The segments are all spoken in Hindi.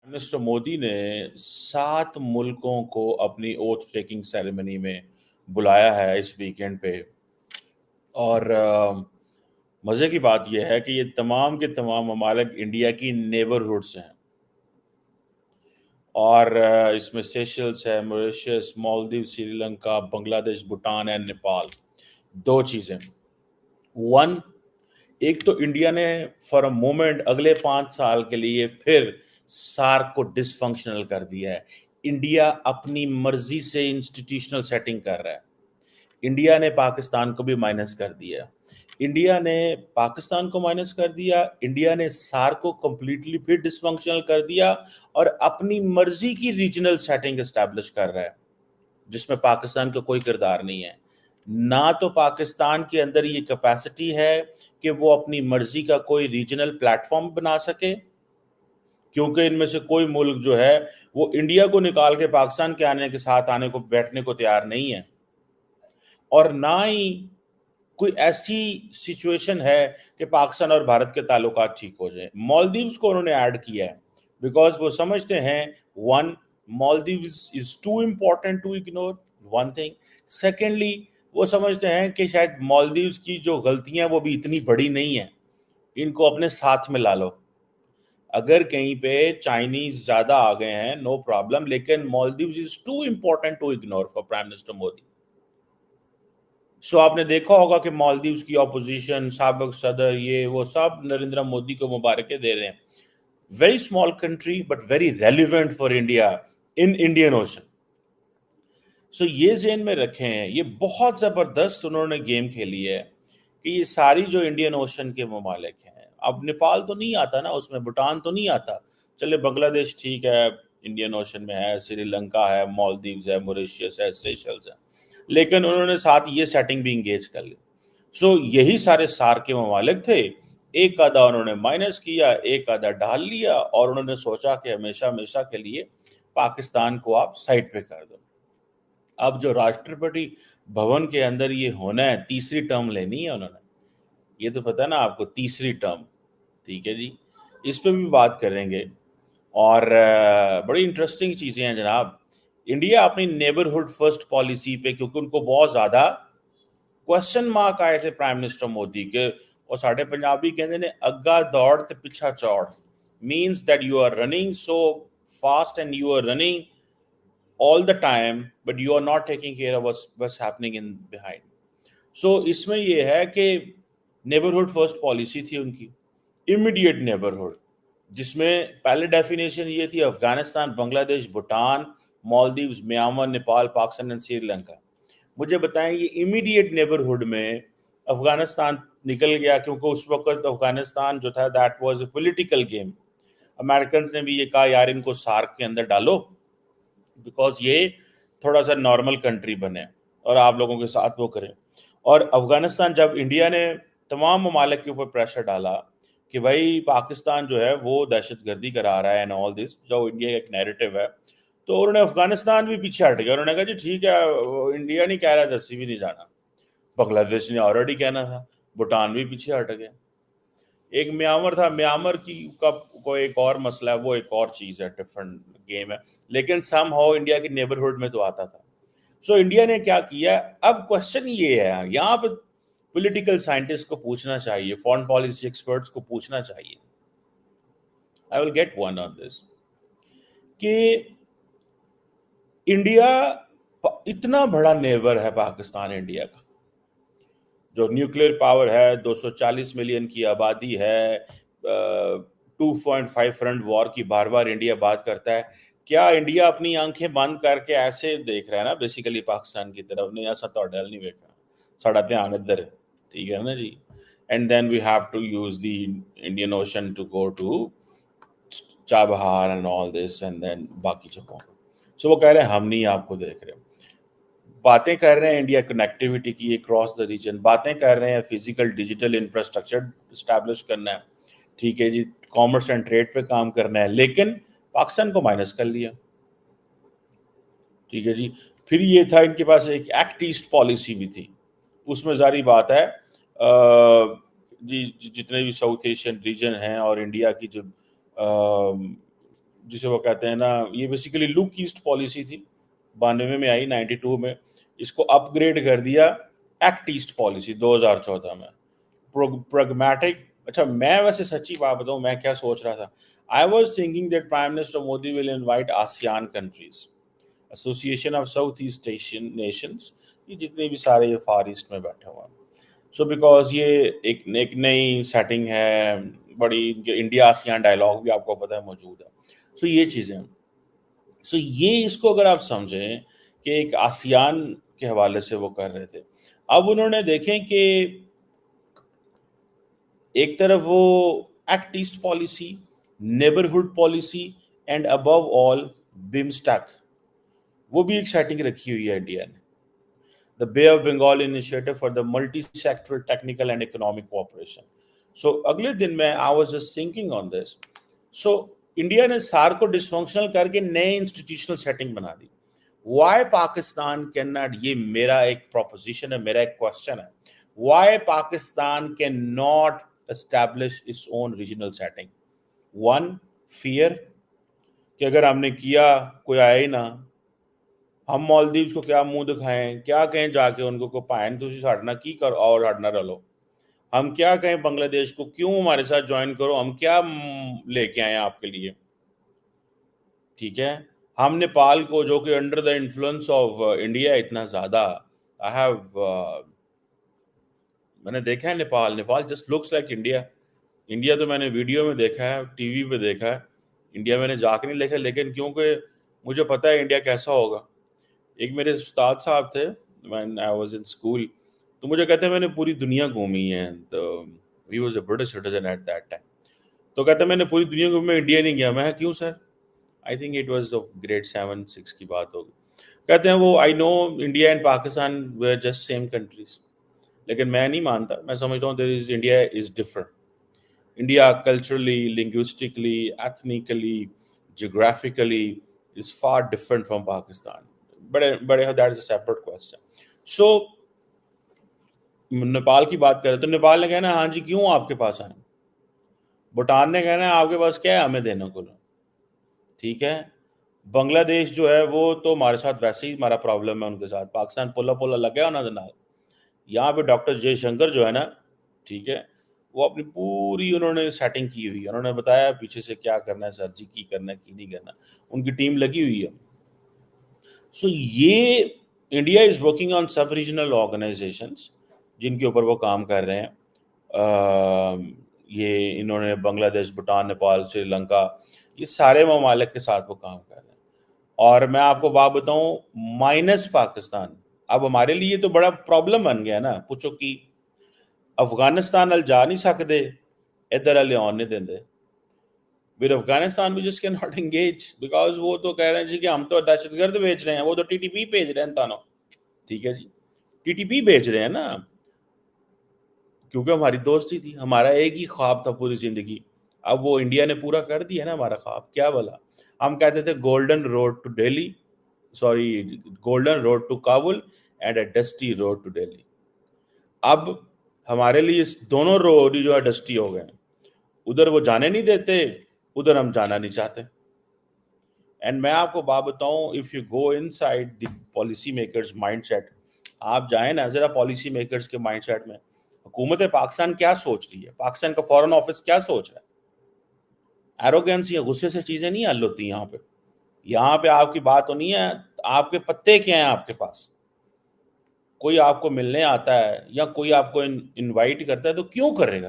मिस्टर मोदी ने 7 मुल्कों को अपनी ओथ टेकिंग सेरेमनी में बुलाया है इस वीकेंड पे। और मज़े की बात यह है कि ये तमाम के तमाम ममालिक इंडिया की नेबरहुड्स हैं। और इसमें सेशल्स है, मॉरिशस, मालदीव, श्रीलंका, बांग्लादेश, भूटान एंड नेपाल। 2 चीज़ें। 1, एक तो इंडिया ने फॉर अ मोमेंट अगले 5 साल के लिए फिर सार्क को डिसफंक्शनल कर दिया है। इंडिया अपनी मर्जी से इंस्टीट्यूशनल सेटिंग कर रहा है। इंडिया ने पाकिस्तान को भी माइनस कर दिया। इंडिया ने पाकिस्तान को माइनस कर दिया, इंडिया ने सार्क को कंप्लीटली फिर डिसफंक्शनल कर दिया और अपनी मर्जी की रीजनल सेटिंग एस्टैब्लिश कर रहा है, जिसमें पाकिस्तान का कोई किरदार नहीं है। ना तो पाकिस्तान के अंदर ये कैपेसिटी है कि वो अपनी मर्जी का कोई रीजनल प्लेटफॉर्म बना सके, क्योंकि इनमें से कोई मुल्क जो है वो इंडिया को निकाल के पाकिस्तान के आने के साथ आने को बैठने को तैयार नहीं है। और ना ही कोई ऐसी सिचुएशन है कि पाकिस्तान और भारत के ताल्लुकात ठीक हो जाए। मालदीव्स को उन्होंने ऐड किया है बिकॉज वो समझते हैं, one, Maldives is too important to ignore, one thing. Secondly, वो समझते हैं कि शायद मालदीव्स की जो गलतियां वो भी इतनी बड़ी नहीं है, इनको अपने साथ में ला लो। अगर कहीं पे चाइनीज ज्यादा आ गए हैं, नो प्रॉब्लम, लेकिन Maldives is too important to ignore for prime minister Modi. So आपने देखा होगा कि मालदीव्स की ऑपोजिशन, साबिक सदर, ये वो सब नरेंद्र मोदी को मुबारकें दे रहे हैं। Very small country but very relevant for India in Indian Ocean. So ये जेन में रखें, ये बहुत जबरदस्त उन्होंने गेम खेली है कि ये सारी जो इंडियन ओशन के ममालिक हैं, अब नेपाल तो नहीं आता ना उसमें, भूटान तो नहीं आता, चले बांग्लादेश ठीक है, इंडियन ओशन में है, श्रीलंका है, मालदीव्स है, मॉरिशस है, सेशल्स है, लेकिन उन्होंने साथ ये सेटिंग भी इंगेज कर ली। सो यही सारे सार के ममालिक थे। एक आधा उन्होंने माइनस किया, एक आधा डाल लिया, और उन्होंने सोचा कि हमेशा हमेशा के लिए पाकिस्तान को आप साइड पे कर दो। अब जो राष्ट्रपति भवन के अंदर ये होना है, तीसरी टर्म लेनी है उन्होंने, ये तो पता है ना आपको, तीसरी टर्म। ठीक है जी, इस पे भी बात करेंगे। और बड़ी इंटरेस्टिंग चीज़ें हैं जनाब। इंडिया अपनी नेबरहुड फर्स्ट पॉलिसी पे, क्योंकि उनको बहुत ज़्यादा क्वेश्चन मार्क आए थे प्राइम मिनिस्टर मोदी के, और साढ़े पंजाबी कहते ने अग्गा दौड़ ते पिछा चौड़, means that you are running so fast and you are running all the time but you are not taking care of what's happening in behind. So इसमें ये है कि नेबरहुड फर्स्ट पॉलिसी थी उनकी, इमीडिएट नेबरहुड, जिसमें पहले डेफिनेशन ये थी अफगानिस्तान, बांग्लादेश, भूटान, मालदीव्स, म्यांमार, नेपाल, पाकिस्तान एंड श्रीलंका। मुझे बताएं, ये इमीडिएट नेबरहुड में अफगानिस्तान निकल गया, क्योंकि उस वक्त अफगानिस्तान जो था that was a political game. American ने भी ये कहा यार इनको सार्क के अंदर डालो, बिकॉज ये थोड़ा सा नॉर्मल कंट्री बने और आप लोगों के साथ वो करें। और अफगानिस्तान, जब इंडिया ने तमाम ममालिक के ऊपर प्रेशर डाला कि भाई पाकिस्तान जो है वो दहशतगर्दी करा रहा है एंड ऑल दिस, जो इंडिया का एक नैरेटिव है, तो उन्होंने अफगानिस्तान भी पीछे हट गया। उन्होंने कहा जी ठीक है, इंडिया नहीं कह रहा, दसी भी नहीं जाना। बांग्लादेश ने ऑलरेडी कहना था, भूटान भी पीछे हट गया। एक म्यांमार था, म्यांमार की का कोई एक और मसला है, वो एक और चीज है, डिफरेंट गेम है, लेकिन सम हाउ इंडिया की नेबरहुड में तो आता था। सो इंडिया ने क्या किया, अब क्वेश्चन ये है, यहाँ पे पॉलिटिकल साइंटिस्ट को पूछना चाहिए, फॉरेन पॉलिसी एक्सपर्ट्स को पूछना चाहिए, I will get one on this, कि इंडिया इतना बड़ा नेबर है पाकिस्तान इंडिया का, जो न्यूक्लियर पावर है, 240 मिलियन की आबादी है, 2.5 फ्रंट वॉर की बार बार इंडिया बात करता है। क्या इंडिया अपनी आंखें बंद करके ऐसे देख रहा है ना बेसिकली पाकिस्तान की तरफ, नहीं ऐसा तो डल नहीं देखा, साड़ा ध्यान इधर है, ठीक है ना जी। And then we have to use the Indian Ocean to go to Chabahar and all this, and then बाकी जगहों। सो वो कह रहे हैं हम नहीं आपको देख रहे, बातें कर रहे हैं इंडिया कनेक्टिविटी की क्रॉस द रीजन, बातें कर रहे हैं फिजिकल डिजिटल इंफ्रास्ट्रक्चर स्टैब्लिश करना है, ठीक है जी, कॉमर्स एंड ट्रेड पे काम करना है, लेकिन पाकिस्तान को माइनस कर लिया। ठीक है जी। फिर ये था इनके पास एक एक्ट ईस्ट पॉलिसी भी थी, उसमें जारी बात है जी जितने भी साउथ एशियन रीजन हैं और इंडिया की जो जिसे वो कहते हैं ना, ये बेसिकली लुक ईस्ट पॉलिसी थी, 92 में आई, 92 में इसको अपग्रेड कर दिया एक्ट ईस्ट पॉलिसी 2014 में, प्रैग्मेटिक। अच्छा, मैं वैसे सच्ची बात बताऊं, मैं क्या सोच रहा था, I was thinking that prime minister Modi will invite ASEAN countries, association of south east Asian Nations, ये जितने भी सारे ये फार ईस्ट में बैठे हुए हैं। सो बिकॉज ये एक नई सेटिंग है, बड़ी इंडिया आसियान डायलॉग भी आपको पता है मौजूद है। सो ये चीज़ें, सो ये इसको अगर आप समझें कि एक आसियान के हवाले से वो कर रहे थे। अब उन्होंने देखें कि एक तरफ वो act east policy, neighbourhood policy and above all BIMSTEC, वो भी एक सेटिंग रखी हुई है इंडिया ने, the Bay of Bengal initiative for the multi-sectoral technical and economic cooperation. So अगले दिन में I was just thinking on this. So India ने सार्क को डिसफंक्शनल करके नए इंस्टीट्यूशनल सेटिंग बना दी। Why पाकिस्तान cannot, ये मेरा एक प्रोपोजिशन है, मेरा एक क्वेश्चन है, why Pakistan cannot establish its own regional setting? One, fear, कि अगर हमने किया कोई आया ही ना, हम मालदीव्स को क्या मुंह दिखाएं, क्या कहें जाके उनको को पायन तुसी साड़ना की कर और हटना रलो, हम क्या कहें बांग्लादेश को क्यों हमारे साथ ज्वाइन करो, हम क्या लेके आए आपके लिए, ठीक है। हम नेपाल को, जो कि under the influence of India इतना ज़्यादा, आई हैव मैंने देखा है Nepal just looks like India तो मैंने वीडियो में देखा है, टीवी पे देखा है, इंडिया मैंने जाके नहीं देखा, लेकिन क्योंकि मुझे पता है इंडिया कैसा होगा। एक मेरे उस्ताद साहब थे when I was in school, तो मुझे कहते हैं मैंने पूरी दुनिया घूमी है, तो he was a British citizen at that time, तो कहते हैं मैंने पूरी दुनिया घूमी, मैं इंडिया नहीं गया। मैं क्यों sir? I think it was grade 7-6 की बात होगी। कहते हैं वो I know India and Pakistan were just same countries, लेकिन मैं नहीं मानता, मैं समझता हूँ there is India is different. India culturally, linguistically, ethnically, geographically is far different from Pakistan. But that is a separate question. So Nepal की बात करें तो नेपाल ने कहना हाँ जी क्यों आपके पास आए, भूटान ने कहना है आपके पास क्या है हमें देने को, ठीक है। बांग्लादेश जो है वो तो हमारे साथ वैसे ही हमारा प्रॉब्लम है उनके साथ, पाकिस्तान पोला लग गया उन्होंने नाल। यहाँ पे डॉक्टर जयशंकर जो है ना, ठीक है, वो अपनी पूरी उन्होंने सेटिंग की हुई है, उन्होंने बताया पीछे से क्या करना है सर जी, की करना है की नहीं करना, उनकी टीम लगी हुई है। सो ये इंडिया इज वर्किंग ऑन सब रीजनल ऑर्गेनाइजेशंस जिनके ऊपर वो काम कर रहे हैं। ये इन्होंने बांग्लादेश, भूटान, नेपाल, श्रीलंका, ये सारे ममालिक के साथ वो काम कर रहे हैं। और मैं आपको बात बताऊं, माइनस पाकिस्तान, अब हमारे लिए तो बड़ा प्रॉब्लम बन गया ना, पूछो कि अफगानिस्तान अल जा नहीं सकते, इधर अल आने नहीं देंगे। With Afghanistan we just can not engage, because वो तो कह रहे हैं जी कि हम तो दहशतगर्द भेज रहे हैं, वो तो टीटीपी भेज रहे हैं तानो, ठीक है जी, टीटीपी भेज रहे हैं ना, क्योंकि हमारी दोस्ती थी, हमारा एक ही ख्वाब था पूरी जिंदगी, अब वो इंडिया ने पूरा कर दिया ना हमारा ख्वाब। क्या बोला, हम कहते थे golden road to Delhi, sorry golden road to Kabul and a dusty road to Delhi. अब हमारे लिए दोनों रोड जो है डस्टी हो गए, उधर वो जाने नहीं देते, उधर हम जाना नहीं चाहते। एंड मैं आपको बात बताऊं, if you go inside the policy makers mindset, आप जाए ना जरा पॉलिसी मेकर्स के माइंडसेट में, हुकूमत पाकिस्तान क्या सोच रही है, पाकिस्तान का फॉरेन ऑफिस क्या सोच रहा है। एरोगेंस या गुस्से से चीजें नहीं हल होती यहाँ पे आपकी बात तो नहीं है, आपके पत्ते क्या हैं आपके पास, कोई आपको मिलने आता है या कोई आपको इनवाइट करता है तो क्यों करेगा,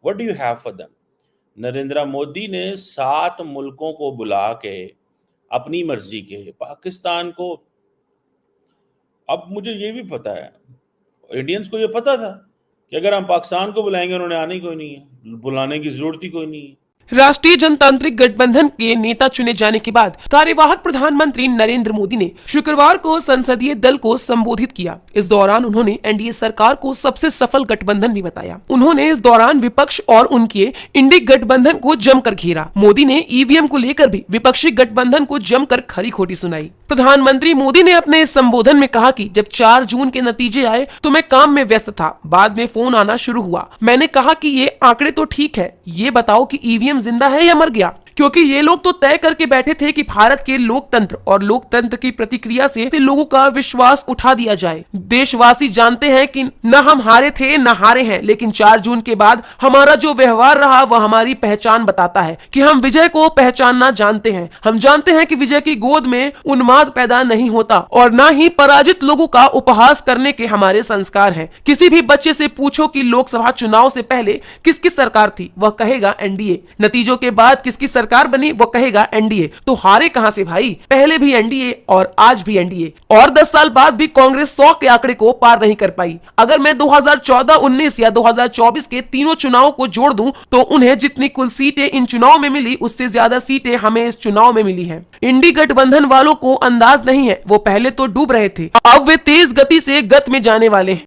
what do you have for them. Narendra Modi ने 7 मुल्कों को बुला के अपनी मर्जी के पाकिस्तान को, अब मुझे ये भी पता है, इंडियंस को ये पता था कि अगर हम पाकिस्तान को बुलाएंगे उन्होंने आने कोई नहीं है, बुलाने की जरूरत ही कोई नहीं है। राष्ट्रीय जनतांत्रिक गठबंधन के नेता चुने जाने के बाद कार्यवाहक प्रधानमंत्री नरेंद्र मोदी ने शुक्रवार को संसदीय दल को संबोधित किया। इस दौरान उन्होंने एनडीए सरकार को सबसे सफल गठबंधन भी बताया। उन्होंने इस दौरान विपक्ष और उनके इंडी गठबंधन को जमकर घेरा। मोदी ने ईवीएम को लेकर भी विपक्षी गठबंधन को जमकर खरी खोटी सुनाई। प्रधानमंत्री मोदी ने अपने इस संबोधन में कहा कि जब 4 जून के नतीजे आए तो मैं काम में व्यस्त था, बाद में फोन आना शुरू हुआ। मैंने कहा कि ये आंकड़े तो ठीक है, ये बताओ कि ईवीएम जिंदा है या मर गया। क्योंकि ये लोग तो तय करके बैठे थे कि भारत के लोकतंत्र और लोकतंत्र की प्रतिक्रिया से लोगों का विश्वास उठा दिया जाए। देशवासी जानते हैं कि न हम हारे थे न हारे हैं, लेकिन 4 जून के बाद हमारा जो व्यवहार रहा वह हमारी पहचान बताता है कि हम विजय को पहचानना जानते हैं। हम जानते हैं कि विजय की गोद में उन्माद पैदा नहीं होता और न ही पराजित लोगों का उपहास करने के हमारे संस्कार हैं। किसी भी बच्चे से पूछो कि लोकसभा चुनाव से पहले किसकी सरकार थी, वह कहेगा एनडीए। नतीजों के बाद किसकी सरकार बनी, वह कहेगा एनडीए। तो हारे कहां से भाई, पहले भी एनडीए और आज भी एनडीए। और 10 साल बाद भी कांग्रेस 100 के आंकड़े को पार नहीं कर पाई। अगर मैं 2014, 19 या 2024 के तीनों चुनावों को जोड़ दूं तो उन्हें जितनी कुल सीटें इन चुनाव में मिली उससे ज्यादा सीटें हमें इस चुनाव में मिली हैं। इंडी गठबंधन वालों को अंदाज नहीं है, वो पहले तो डूब रहे थे, अब वे तेज गति से गत में जाने वाले हैं।